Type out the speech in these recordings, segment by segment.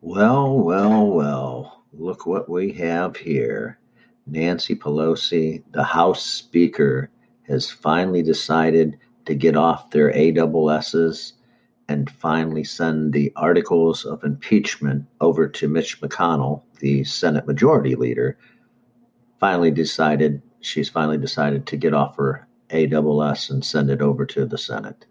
Well, well, well, look what we have here. Nancy Pelosi, the House Speaker, has finally decided to get off their AWSs and finally send the articles of impeachment over to Mitch McConnell, the Senate Majority Leader. She's finally decided to get off her AWS and send it over to the Senate.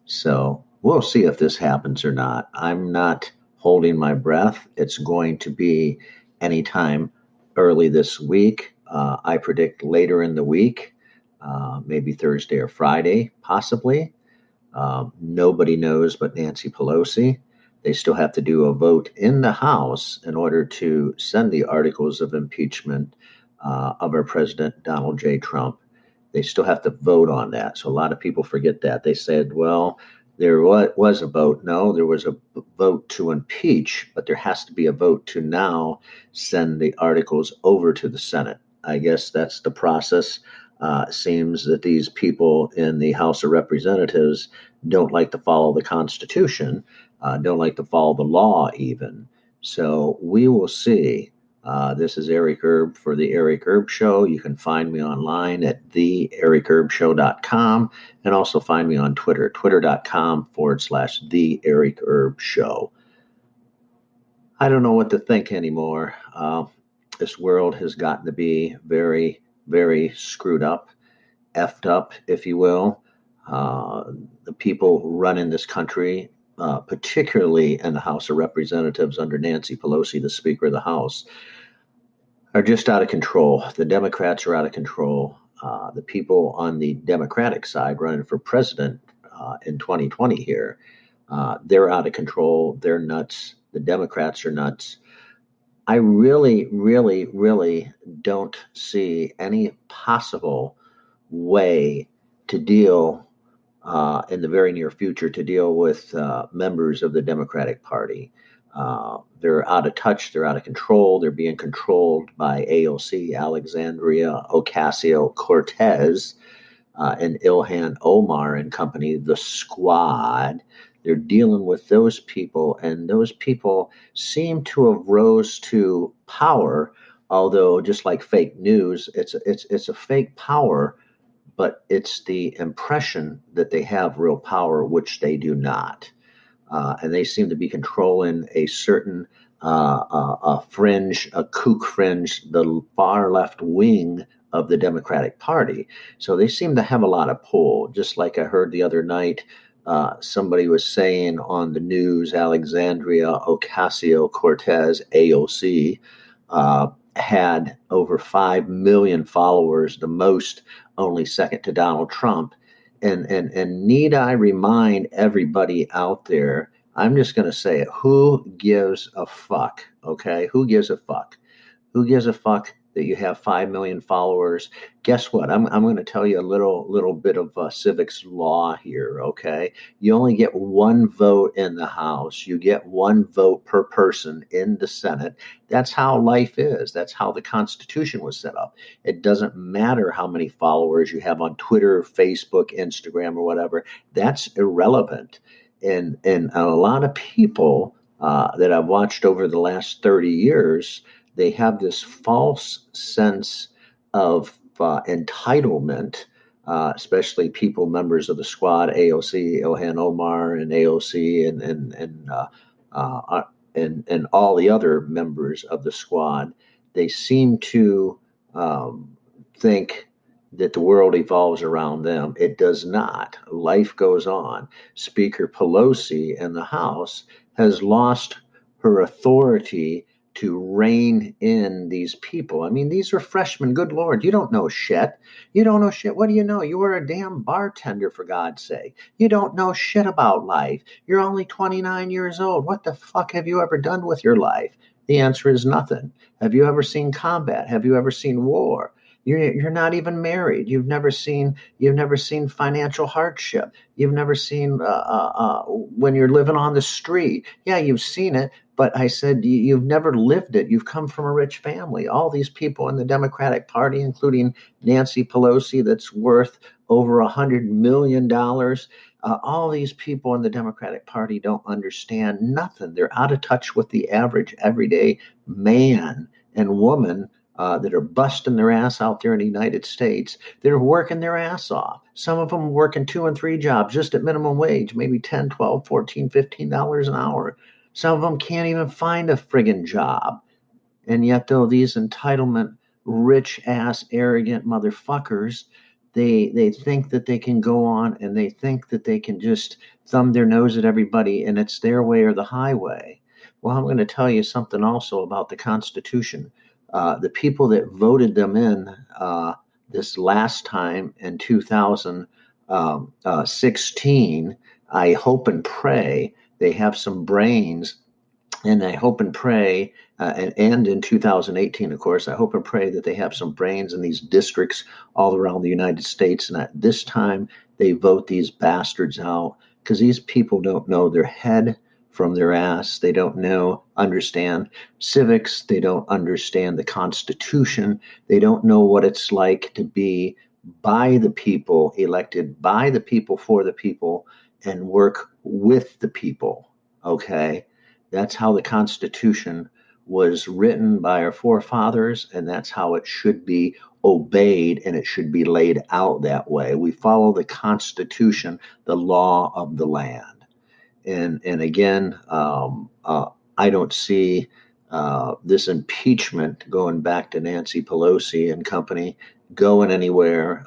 So we'll see if this happens or not. I'm not holding my breath. It's going to be anytime early this week. I predict later in the week, maybe Thursday or Friday, possibly. Nobody knows but Nancy Pelosi. They still have to do a vote in the House in order to send the articles of impeachment of our President Donald J. Trump. They still have to vote on that. So a lot of people forget that. They said, well, there was a vote. No, there was a vote to impeach, but there has to be a vote to now send the articles over to the Senate. I guess that's the process. Seems that these people in the House of Representatives don't like to follow the Constitution, don't like to follow the law, even. So we will see. This is Eric Erb for the Eric Erb Show. You can find me online at theericerbshow.com and also find me on Twitter, twitter.com/the Eric Erb Show. I don't know what to think anymore. This world has gotten to be very, very screwed up, effed up, if you will. The people running this country, particularly in the House of Representatives under Nancy Pelosi, the Speaker of the House, are just out of control. The Democrats are out of control. The people on the Democratic side running for president in 2020 here, they're out of control. They're nuts. The Democrats are nuts. I really, really, really don't see any possible way to deal in the very near future to deal with members of the Democratic Party. They're out of touch. They're out of control. They're being controlled by AOC, Alexandria Ocasio-Cortez, and Ilhan Omar and company, the Squad. They're dealing with those people, and those people seem to have rose to power. Although, just like fake news, it's a fake power, but it's the impression that they have real power, which they do not. And they seem to be controlling a certain fringe, a kook fringe, the far left wing of the Democratic Party. So they seem to have a lot of pull. Just like I heard the other night, somebody was saying on the news, Alexandria Ocasio Cortez, AOC, had over 5 million followers, the most, only second to Donald Trump. And need I remind everybody out there, I'm just going to say it, who gives a fuck? Okay, who gives a fuck? Who gives a fuck that you have 5 million followers? Guess what? I'm going to tell you a little bit of civics law here. Okay, you only get one vote in the House. You get one vote per person in the Senate. That's how life is. That's how the Constitution was set up. It doesn't matter how many followers you have on Twitter, Facebook, Instagram, or whatever. That's irrelevant. And a lot of people that I've watched over the last 30 years, they have this false sense of entitlement, especially people, members of the Squad, AOC, Ilhan Omar, and AOC, and all the other members of the Squad. They seem to think that the world evolves around them. It does not. Life goes on. Speaker Pelosi in the House has lost her authority to rein in these people. I mean, these are freshmen. Good Lord, you don't know shit. You don't know shit. What do you know? You were a damn bartender, for God's sake. You don't know shit about life. You're only 29 years old. What the fuck have you ever done with your life? The answer is nothing. Have you ever seen combat? Have you ever seen war? You're not even married. You've never seen financial hardship. You've never seen when you're living on the street. Yeah, you've seen it, But I said, you've never lived it. You've come from a rich family. All these people in the Democratic Party, including Nancy Pelosi, that's worth over $100 million. All these people in the Democratic Party don't understand nothing. They're out of touch with the average everyday man and woman that are busting their ass out there in the United States. They're working their ass off. Some of them working 2 and 3 jobs just at minimum wage, maybe 10, 12, 14, $15 an hour. Some of them can't even find a friggin' job. And yet, though, these entitlement, rich ass, arrogant motherfuckers, they think that they can go on and they think that they can just thumb their nose at everybody and it's their way or the highway. Well, I'm going to tell you something also about the Constitution. The people that voted them in this last time in 2016, I hope and pray they have some brains, and I hope and pray, and in 2018, of course, I hope and pray that they have some brains in these districts all around the United States. And at this time, they vote these bastards out because these people don't know their head from their ass. They don't understand civics. They don't understand the Constitution. They don't know what it's like to be by the people, elected by the people, for the people, and work with the people. Okay. That's how the Constitution was written by our forefathers, and that's how it should be obeyed, and it should be laid out that way. We follow the Constitution, the law of the land. And again, I don't see this impeachment going back to Nancy Pelosi and company going anywhere.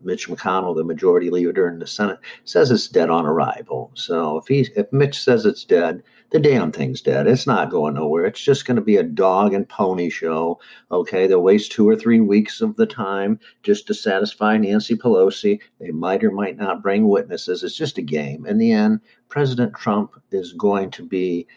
Mitch McConnell, the majority leader in the Senate, says it's dead on arrival. So if Mitch says it's dead, the damn thing's dead. It's not going nowhere. It's just going to be a dog and pony show. Okay, they'll waste 2 or 3 weeks of the time just to satisfy Nancy Pelosi. They might or might not bring witnesses. It's just a game. In the end, President Trump is going to be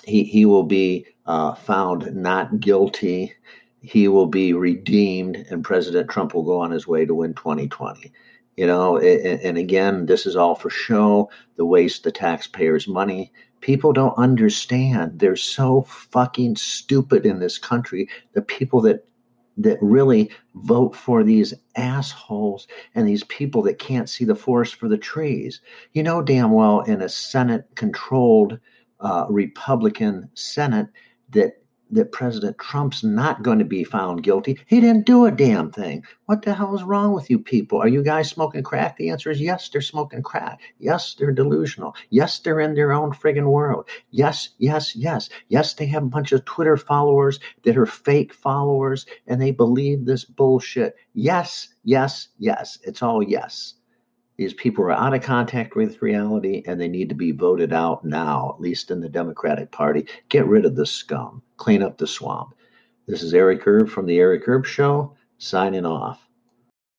he will be found not guilty. He will be redeemed, and President Trump will go on his way to win 2020. And again, this is all for show, the waste the taxpayers' money. People don't understand. They're so fucking stupid in this country. The people that really vote for these assholes and these people that can't see the forest for the trees. You know damn well in a Senate-controlled Republican Senate that President Trump's not going to be found guilty. He didn't do a damn thing. What the hell is wrong with you people? Are you guys smoking crack? The answer is yes, they're smoking crack. Yes, they're delusional. Yes, they're in their own friggin' world. Yes, yes, yes. Yes, they have a bunch of Twitter followers that are fake followers and they believe this bullshit. Yes, yes, yes. It's all yes. These people are out of contact with reality and they need to be voted out now, at least in the Democratic Party. Get rid of the scum. Clean up the swamp. This is Eric Erb from the Eric Erb Show, signing off.